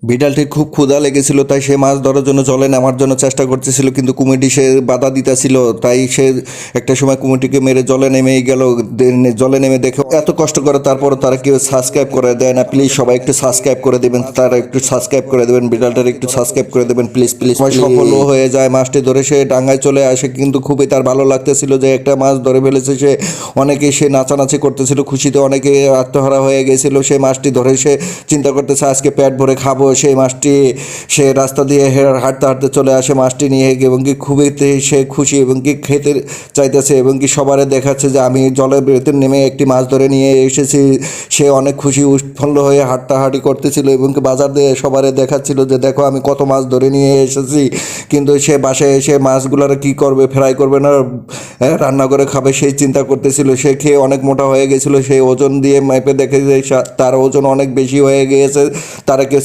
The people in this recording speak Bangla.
বিড়ালটির খুব ক্ষুধা লেগেছিল, তাই সে মাছ ধরার জন্য জলে নামার জন্য চেষ্টা করতেছিল, কিন্তু কুমিরটি সে বাধা দিতেছিল। তাই সে একটা সময় কুমিরটিকে মেরে জলে নেমেই গেল। জলে নেমে দেখে এত কষ্ট করে, তারপর তারা কেউ সাবস্ক্রাইব করে দেয় না। প্লিজ সবাই একটু সাবস্ক্রাইব করে দেবেন, তারা একটু সাবস্ক্রাইব করে দেবেন, বিড়ালটার একটু সাবস্ক্রাইব করে দেবেন প্লিজ প্লিজ। সফলও হয়ে যায়, মাছটি ধরে সে ডাঙ্গায় চলে আসে। কিন্তু খুবই তার ভালো লাগতেছিল যে একটা মাছ ধরে ফেলেছে সে। অনেকে সে নাচানাচি করতেছিল খুশিতে, অনেকে আত্মহারা হয়ে গেছিল। সেই মাছটি ধরে সে চিন্তা করতেছে আজকে পেট ভরে খাবো। সেই মাছটি সে রাস্তা দিয়ে হাঁটতে হাঁটতে চলে আসে মাছটি নিয়ে, এবং কি খুবই সে খুশি এবং কি খেতে চাইতেছে, এবং কি সবারে দেখাচ্ছে যে আমি জলের ভেতর নেমে একটি মাছ ধরে নিয়ে এসেছি। সে অনেক খুশি উৎফুল্ল হয়ে হাঁটাহাঁটি করতেছিল, এবং কি বাজার দিয়ে সবারে দেখাচ্ছিল যে দেখো আমি কত মাছ ধরে নিয়ে এসেছি। কিন্তু সে বাসায় এসে মাছগুলোর কি করবে, ফ্রাই করবে না রান্না করে খাবে সেই চিন্তা করতেছিল। সে খেয়ে অনেক মোটা হয়ে গেছিল। সেই ওজন দিয়ে মেপে দেখে যে তার ওজন অনেক বেশি হয়ে গিয়েছে। তারা কেউ